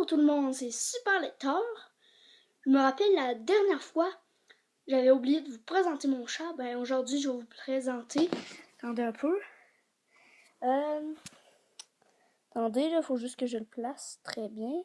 tout le monde, c'est Super Lecteur. Je me rappelle la dernière fois, j'avais oublié de vous présenter mon chat. Ben aujourd'hui, je vais vous présenter. Attendez un peu. Attendez, là, il faut juste que je le place très bien.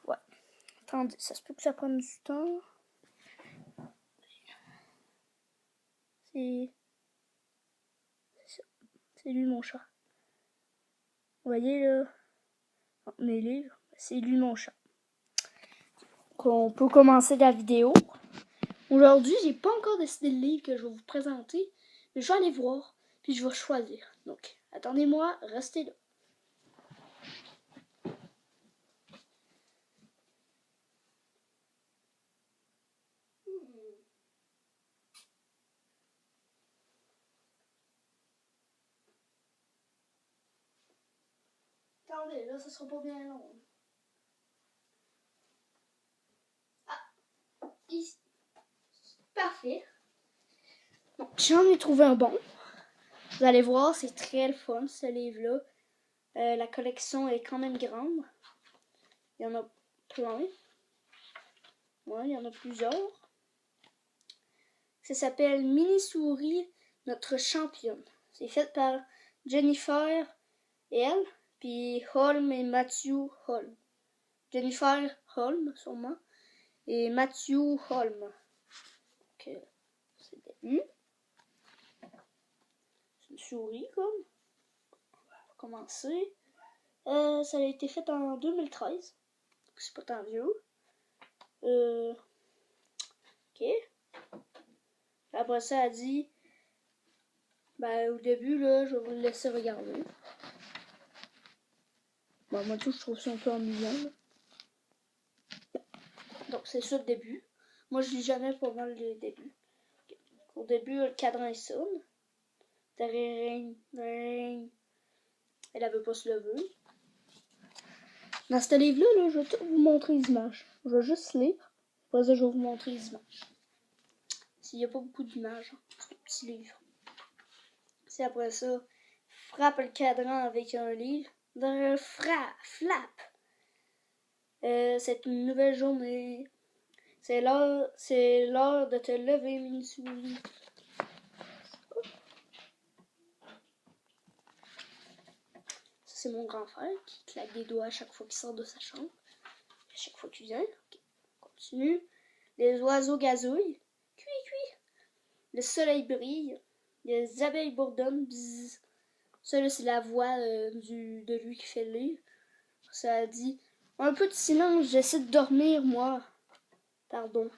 Ouais. Attendez, ça se peut que ça prenne du temps. C'est lui mon chat. Vous voyez là, mes livres, c'est lui mon chat. On peut commencer la vidéo. Aujourd'hui, j'ai pas encore décidé le livre que je vais vous présenter, mais je vais aller voir, puis je vais choisir. Donc, attendez-moi, restez là. Attendez, là, ça sera pas bien long. Ah, ici. Parfait. Donc, j'en ai trouvé un bon. Vous allez voir, c'est très le fun, ce livre-là. La collection est quand même grande. Il y en a plein. Ouais, il y en a plusieurs. Ça s'appelle Mini-souris, notre championne. C'est fait par Jennifer et elle, puis Holm et Matthew Holm. Jennifer Holm, sûrement, et Matthew Holm. Donc, c'est le début. C'est une souris, comme. On va commencer. Ça a été fait en 2013. C'est pas tant vieux. Ok. Après ça, elle dit, ben, au début, là, je vais vous le laisser regarder. Bon, moi, tout, je trouve ça un peu ennuyant. Donc, c'est ça le début. Moi, je lis jamais pas mal le début. Okay. Au début, le cadran est sonne. Elle veut pas se lever. Dans ce livre-là, je vais tout vous montrer les images. Je vais juste lire. Après ça, je vais vous montrer les images. S'il n'y a pas beaucoup d'images, hein, c'est un petit livre. C'est après ça, frappe le cadran avec un livre. Flap. C'est une nouvelle journée. C'est l'heure de te lever, Mini-souris. Ça, c'est mon grand frère qui claque des doigts à chaque fois qu'il sort de sa chambre. À chaque fois qu'il vient. Okay. On continue. Les oiseaux gazouillent. Cui, cui. Le soleil brille. Les abeilles bourdonnent. Bzzz. Ça, là, c'est la voix de lui qui fait le livre. Ça dit un peu de silence, j'essaie de dormir, moi. Pardon.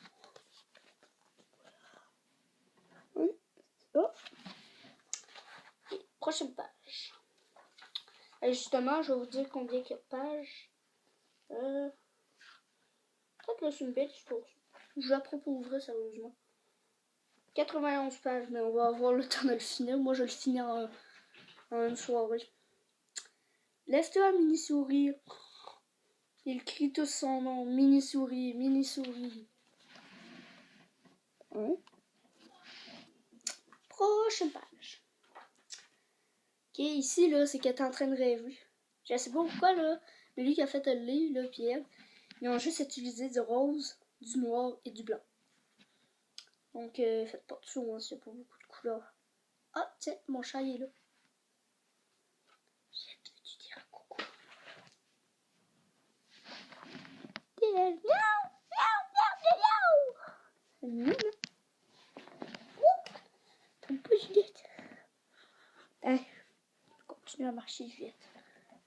Oh. Prochaine page. Et justement, je vais vous dire combien il y a de pages. Peut-être que c'est une belle histoire. Je la proposerai sérieusement. 91 pages, mais on va avoir le temps de le finir. Moi, je le finis en une soirée. Lève-toi, Mini-souris. Il crie tout son nom. Mini-souris, Mini-souris. Hein? Prochaine page. Ok, ici, là, c'est qu'elle est en train de rêver. Je sais pas pourquoi, là, mais lui qui a fait le livre, là, puis elle, ils ont juste utilisé du rose, du noir et du blanc. Donc, faites pas de saut, hein, s'il n'y a pas beaucoup de couleurs. Ah, tiens, mon chat, il est là. Veux-tu dire coucou? Miaou, miaou, miaou, miaou. Ton peu Juliette. Allez, continue à marcher, Juliette.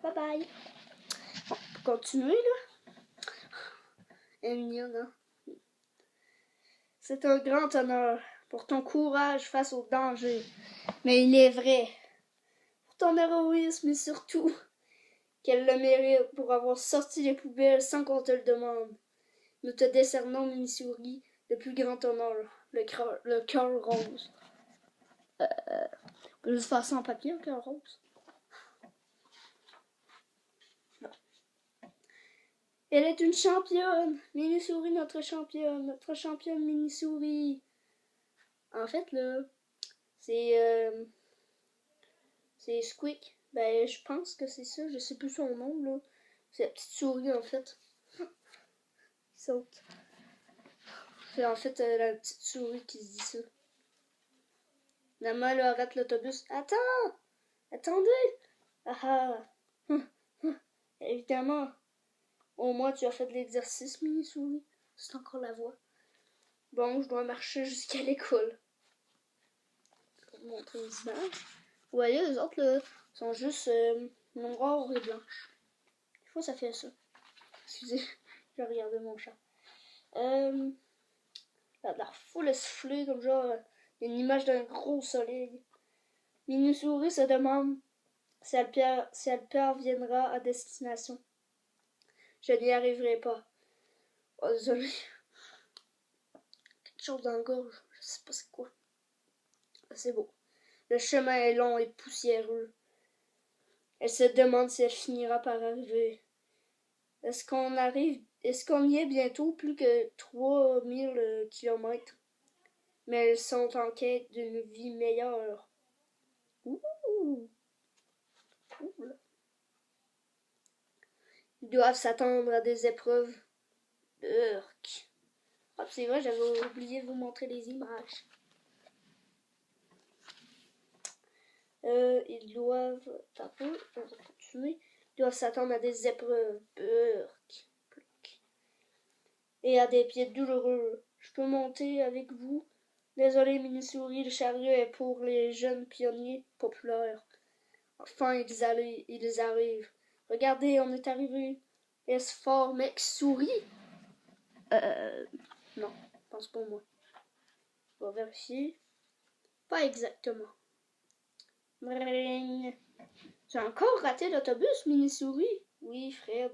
Bye bye. Bon, pour continuer, là. Elle est mignonne, hein? C'est un grand honneur pour ton courage face au danger. Mais il est vrai, pour ton héroïsme et surtout qu'elle le mérite pour avoir sorti les poubelles sans qu'on te le demande. Nous te décernons, Mini-souris, le plus grand honneur, le cœur rose. On peut juste faire ça en papier, un cœur rose. Non. Elle est une championne, Mini-souris, notre championne Mini-souris. En fait, là, c'est Squeak. Ben, je pense que c'est ça, je sais plus son nom, là. C'est la petite souris en fait. Il saute. C'est en fait la petite souris qui se dit ça. Maman elle arrête l'autobus. Attends! Attendez! Ah ah! Évidemment. Au moins tu as fait de l'exercice, mini souris. C'est encore la voix. Bon, je dois marcher jusqu'à l'école. Pour vous montrer les images. Vous voyez, les autres là, sont juste noires et blanches. Des fois ça fait ça. Excusez, je regardais mon chat. Elle a l'air full essoufflée, comme genre une image d'un gros soleil. Mini souris se demande si elle parviendra à destination. Je n'y arriverai pas. Oh, désolé. Quelque chose dans la gorge. Je sais pas c'est quoi. C'est beau. Le chemin est long et poussiéreux. Elle se demande si elle finira par arriver. Est-ce qu'on y est bientôt? Plus que 3000 kilomètres. Mais elles sont en quête d'une vie meilleure. Ouh! Cool. Ils doivent s'attendre à des épreuves. Urk. Ah, c'est vrai, j'avais oublié de vous montrer les images. Ils doivent... T'as peu, on va continuer. Ils doivent s'attendre à des épreuves. Urk. Et à des pieds douloureux. Je peux monter avec vous? Désolé, mini-souris, le chariot est pour les jeunes pionniers populaires. Enfin, ils arrivent. Regardez, on est arrivé. Est-ce fort, mec, souris? Non, je pense pas moi. On va vérifier. Pas exactement. J'ai encore raté l'autobus, mini-souris? Oui, Fred.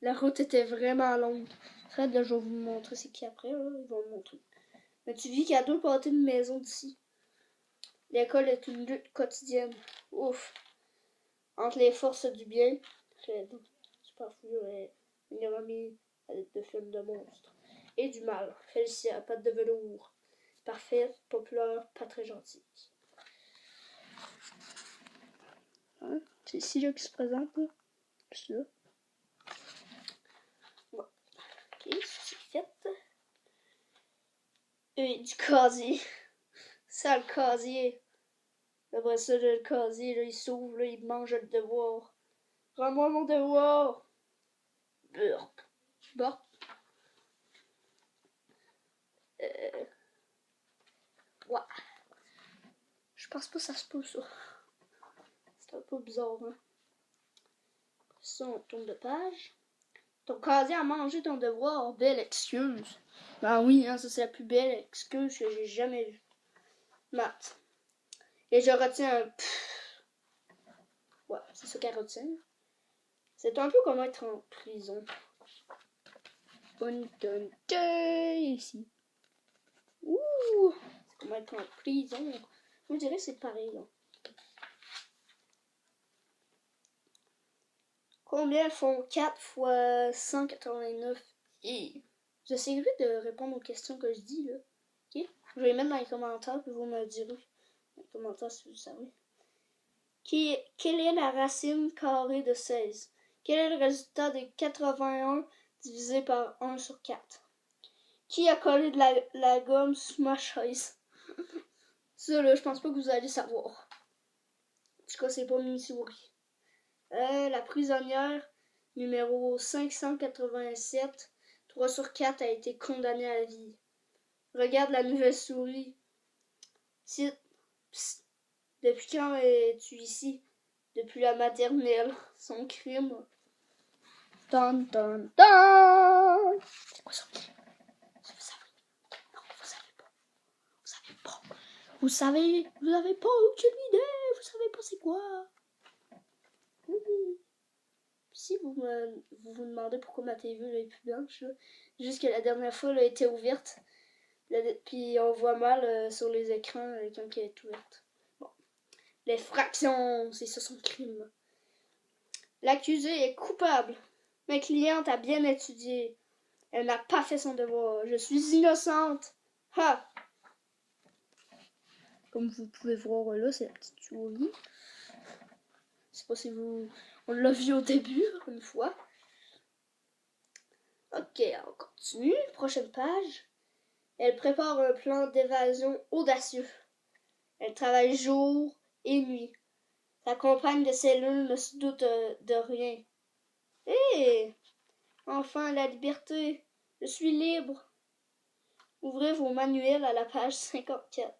La route était vraiment longue. Fred, là, je vais vous montrer c'est qui après, là. Ils vont le montrer. Mais tu vis qu'à 2 pâtés de maison d'ici. L'école est une lutte quotidienne. Ouf. Entre les forces du bien, Fred, super fou, une armée de films de monstres. Et du mal, Félicia, patte de velours. Parfaite, populaire, pas très gentille. Hein? C'est ici là qui se présente, là. C'est là. Bon. Ok, c'est fait. Et du casier. Ça, le casier. Après ça, le casier, là, il s'ouvre, là, il mange le devoir. Rends-moi mon devoir. Burp. Bon. Ouais. Je pense pas que ça se peut, ça. C'est un peu bizarre, hein. Ça, on tourne de page. Ton casier a mangé ton devoir. Belle excuse. Ben oui, hein, ça c'est la plus belle excuse que j'ai jamais vue. Maths. Et je retiens un pfff. Ouais, c'est ça qu'elle retient. C'est un peu comme être en prison. Ici. Ouh! C'est comme être en prison. On dirait que c'est pareil, là. Combien font 4 fois 189? Et j'essaierai de répondre aux questions que je dis, là. Ok? Je vais les mettre dans les commentaires, puis vous me direz dans les commentaires si vous savez. Quelle est la racine carrée de 16? Quel est le résultat de 81 divisé par 1 sur 4? Qui a collé de la gomme sous ma chaise? Ça, là, je pense pas que vous allez savoir. En tout cas, c'est pas mini-souris. La prisonnière numéro 587, 3 sur 4 a été condamnée à vie. Regarde la nouvelle souris. Psst. Depuis quand es-tu ici? Depuis la maternelle. Son crime. Dun, dun, dun. C'est quoi ça? Vous savez? Non, vous savez pas. Vous savez pas. Vous avez pas aucune idée. Vous savez pas c'est quoi. Oui. Si vous vous demandez pourquoi ma TV là, est plus blanche, là, juste que la dernière fois elle a été ouverte. Puis on voit mal sur les écrans quand elle est ouverte. Bon. Les fractions, c'est ça son crime. L'accusé est coupable. Ma cliente a bien étudié. Elle n'a pas fait son devoir. Je suis innocente. Ha! Comme vous pouvez voir là, c'est la petite souris. Je sais pas si vous... On l'a vu au début, une fois. Ok, on continue. Prochaine page. Elle prépare un plan d'évasion audacieux. Elle travaille jour et nuit. Sa compagne de cellule ne se doute de rien. Hé! Enfin, la liberté! Je suis libre! Ouvrez vos manuels à la page 54.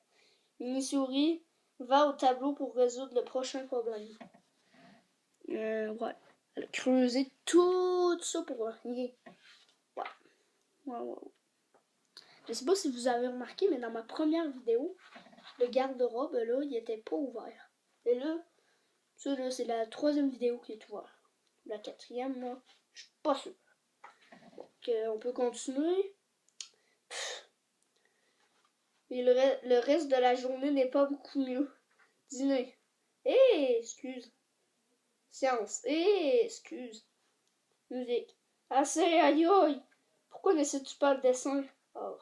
Mini-souris va au tableau pour résoudre le prochain problème. Ouais. Elle a creusé tout ça pour rien. Ouais. Je sais pas si vous avez remarqué, mais dans ma première vidéo, le garde-robe, là, il était pas ouvert. Et là, ça, là, c'est la 3e vidéo qui est ouverte. La 4e, là, je suis pas sûr. Donc, on peut continuer. Et le reste de la journée n'est pas beaucoup mieux. Dîner. Excuse. Science. Excuse. Musique. Assez, aïe aïe. Pourquoi n'essaies-tu pas le dessin? Oh.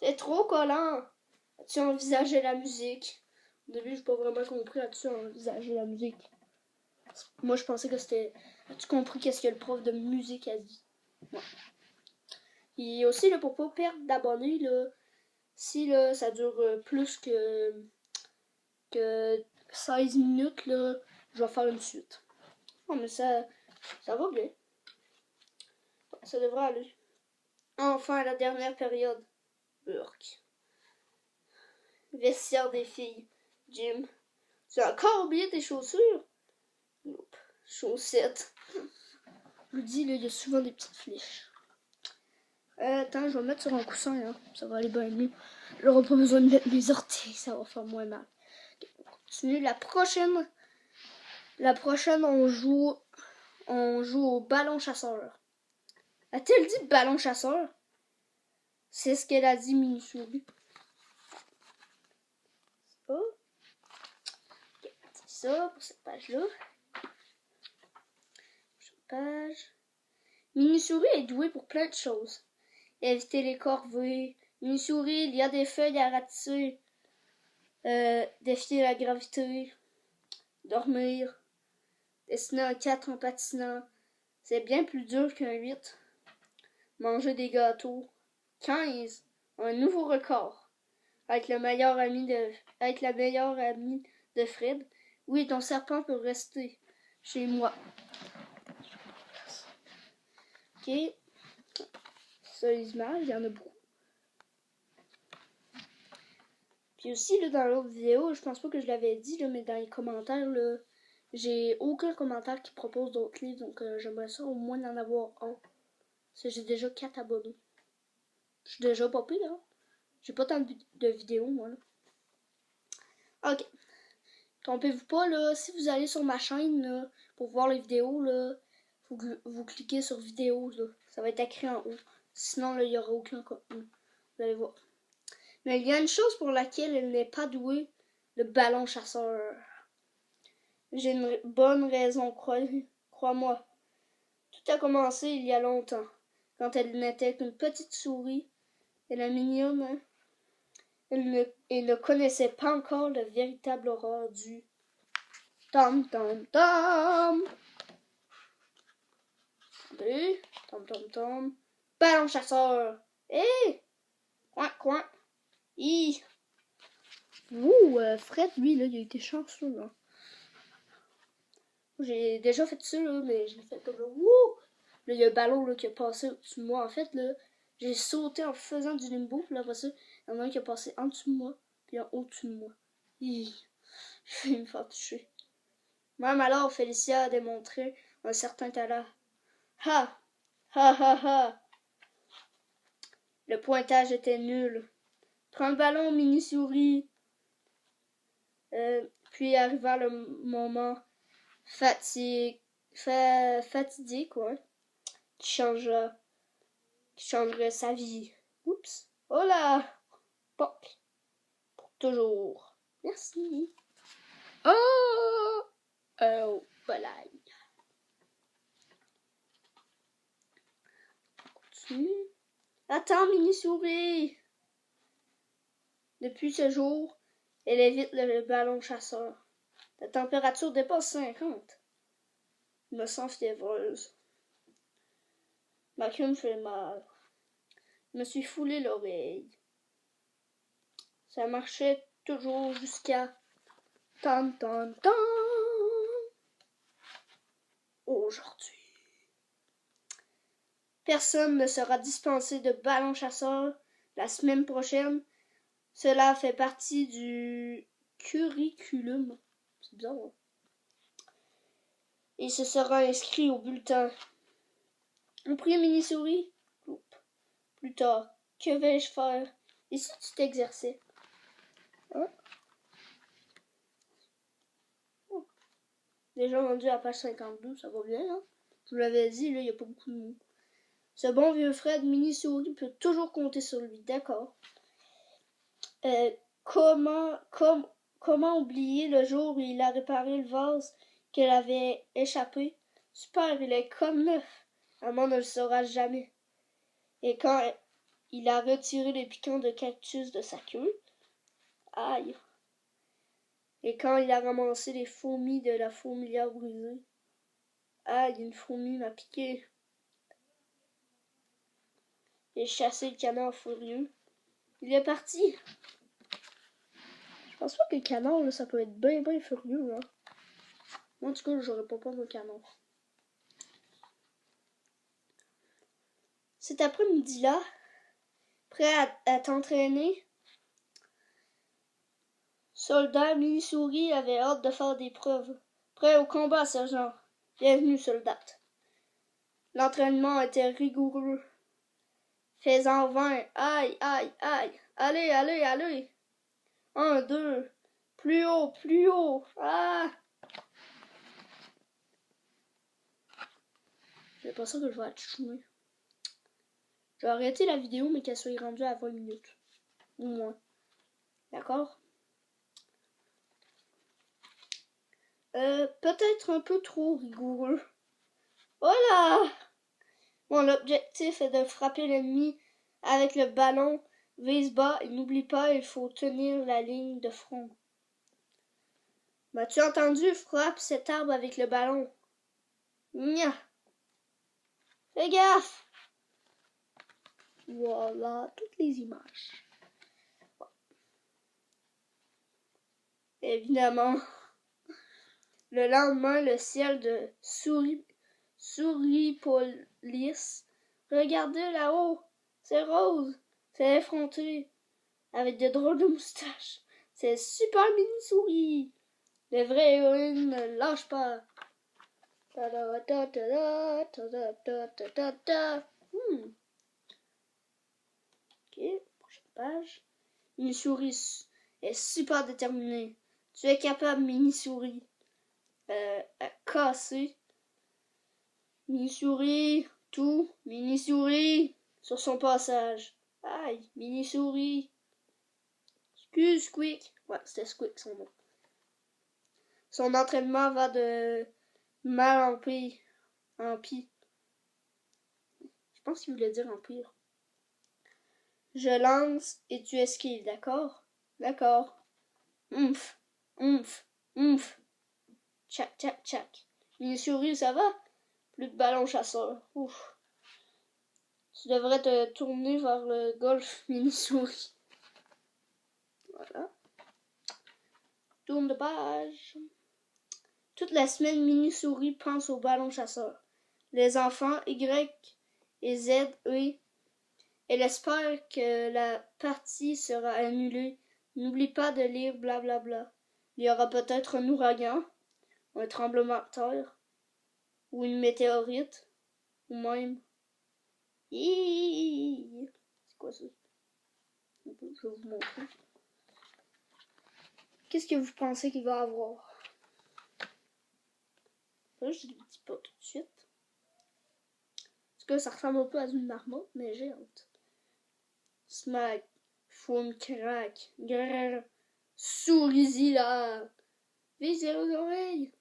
C'est trop collant. As-tu envisagé la musique? Au début, j'ai pas vraiment compris. As-tu envisagé la musique? Moi, je pensais que c'était... As-tu compris qu'est-ce que le prof de musique a dit? Ouais. Et aussi, là, pour pas perdre d'abonnés, là, si là, ça dure plus que 16 minutes, là, je vais faire une suite. Oh, mais ça va bien. Ça devrait aller. Enfin, la dernière période. Burk. Vestiaire des filles. Jim. Tu as encore oublié tes chaussures? Nope. Chaussettes. Je vous dis, là, il y a souvent des petites flèches. Attends, je vais me mettre sur un coussin, hein. Ça va aller bien mieux. J'aurai pas besoin de mettre mes orteils, ça va faire moins mal. Okay, on continue. La prochaine, on joue au ballon chasseur. A-t-elle dit ballon chasseur? C'est ce qu'elle a dit, Mini-souris. C'est ça pour cette page-là. Page. Mini-souris est douée pour plein de choses. Éviter les corvées. Mini-souris, il y a des feuilles à ratisser. Défier la gravité. Dormir. Dessiner un 4 en patinant. C'est bien plus dur qu'un 8. Manger des gâteaux. 15. Un nouveau record. Être la meilleure amie de Fred. Oui, ton serpent peut rester chez moi. Ok. Ça, les images, il y en a beaucoup. Puis aussi, là, dans l'autre vidéo, je pense pas que je l'avais dit, là, mais dans les commentaires, là, j'ai aucun commentaire qui propose d'autres livres, donc j'aimerais ça au moins en avoir un. Parce que j'ai déjà 4 abonnés. Je suis déjà pas pire, hein. J'ai pas tant de vidéos, moi, là. Ok. Trompez-vous pas, là, si vous allez sur ma chaîne, là, pour voir les vidéos, là, faut que vous cliquez sur vidéo, là. Ça va être écrit en haut. Sinon, là, il y aura aucun contenu. Vous allez voir. Mais il y a une chose pour laquelle elle n'est pas douée, le ballon chasseur. J'ai une bonne raison, crois-moi. Tout a commencé il y a longtemps, quand elle n'était qu'une petite souris, et la mignonne, hein? Elle ne connaissait pas encore la véritable horreur du tom tom tom. Tom tom tom. Ballon chasseur. Coin. Fred, lui, là, il a été chanceux, là. J'ai déjà fait ça, là, mais je l'ai fait comme là. Wouh! Là, il y a un ballon là, qui a passé au-dessus de moi. En fait, là, j'ai sauté en faisant du limbo. Puis là, après ça, il y en a un qui a passé en dessous de moi, puis en au-dessus de moi. Je vais me faire toucher. Même alors, Félicia a démontré un certain talent. Ha! Ha! Le pointage était nul. Prends le ballon, mini-souris. Puis arriva le moment fatidique, quoi, qui changerait sa vie. Oups. Oh là! Poc. Pour toujours. Merci. Oh! Voilà. Continue. Attends, mini-souris. Depuis ce jour, elle évite le ballon chasseur. La température dépasse 50. Je me sens fiévreuse. Ma queue me fait mal. Je me suis foulé l'oreille. Ça marchait toujours jusqu'à tan tan tan. Aujourd'hui. Personne ne sera dispensé de ballon chasseur la semaine prochaine. Cela fait partie du curriculum. C'est bizarre, hein? Et ce sera inscrit au bulletin. On prie mini-souris. Plus tard, que vais-je faire? Et si tu t'exerçais? Hein? Oh. Déjà rendu à page 52, ça va bien, hein? Je vous l'avais dit, là, il n'y a pas beaucoup de mots. Ce bon vieux Fred mini-souris peut toujours compter sur lui, d'accord. Comment oublier le jour où il a réparé le vase qu'elle avait échappé? Super, il est comme neuf. Maman ne le saura jamais. Et quand il a retiré les piquants de cactus de sa queue, aïe. Et quand il a ramassé les fourmis de la fourmilière brisée, aïe, une fourmi m'a piqué. Et chassé le canard furieux. Il est parti. Je pense pas que le canard, là, ça peut être bien furieux, hein. Moi, en tout cas, j'aurais pas peur d'un canard. Cet après-midi-là, prêt à t'entraîner, soldat mini-souris avait hâte de faire des preuves. Prêt au combat, sergent. Bienvenue, soldat. L'entraînement était rigoureux. Fais-en 20. Aïe, aïe, aïe. Allez, allez, allez. 1, 2. Plus haut, plus haut. Ah! J'ai pas ça que je vais échouer. Je vais arrêter la vidéo, mais qu'elle soit rendue à 20 minutes. Ou moins. D'accord? Peut-être un peu trop rigoureux. Voilà! Bon, l'objectif est de frapper l'ennemi avec le ballon. Vise bas et n'oublie pas, il faut tenir la ligne de front. M'as-tu entendu? Frappe cet arbre avec le ballon. Nya! Fais gaffe! Voilà, toutes les images. Évidemment, le lendemain, le ciel de Souripolis. Regardez là-haut, c'est rose, c'est effronté, avec de drôles de moustaches. C'est super mini-souris. Les vraies héroïnes ne lâchent pas. Ok, prochaine page. Mini-souris est super déterminée. Tu es capable, mini-souris. À casser. Mini-souris, tout. Mini-souris sur son passage. Aïe, mini-souris. Excuse, Squeak. Ouais, c'était Squeak son nom. Son entraînement va de mal en pire. En pire. Je pense qu'il voulait dire en pire. Je lance et tu esquives, d'accord? D'accord. Ouf, ouf, ouf. Tchac, tchac, tchac. Mini-souris, ça va? Plus de ballon chasseur. Ouf. Tu devrais te tourner vers le golf mini-souris. Voilà. Tourne de page. Toute la semaine, mini-souris pense au ballon chasseur. Les enfants Y et Z, eux, elle espère que la partie sera annulée. N'oublie pas de lire blablabla. Il y aura peut-être un ouragan, un tremblement de terre, ou une météorite, ou même... C'est quoi ça? Je vais vous montrer. Qu'est-ce que vous pensez qu'il va avoir? Là, je ne le dis pas tout de suite. Parce que ça ressemble un peu à une marmotte, mais j'ai hâte. Smack, foum, crack, grrr, souris-y là. Visez aux oreilles.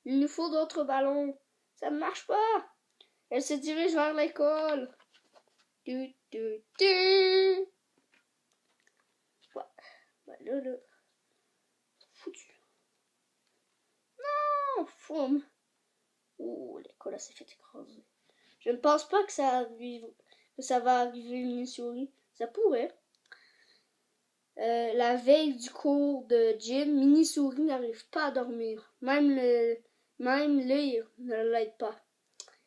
Il nous faut d'autres ballons. Ça ne marche pas. Elle se dirige vers l'école. Ouais. Bah là. Foutu. Non, foum. Ouh, l'école s'est fait écraser. Je ne pense pas que ça va arriver Mini-Souris. Ça pourrait. La veille du cours de gym, Mini-Souris n'arrive pas à dormir. Même lire ne l'aide pas.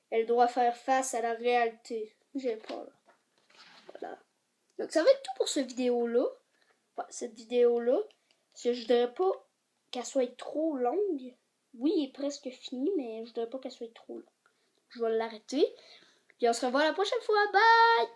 Elle doit faire face à la réalité. J'ai peur. Voilà. Donc ça va être tout pour cette vidéo-là. Cette vidéo-là. Je voudrais pas qu'elle soit trop longue. Oui, il est presque fini, mais je voudrais pas qu'elle soit trop longue. Je vais l'arrêter. Puis on se revoit la prochaine fois. Bye!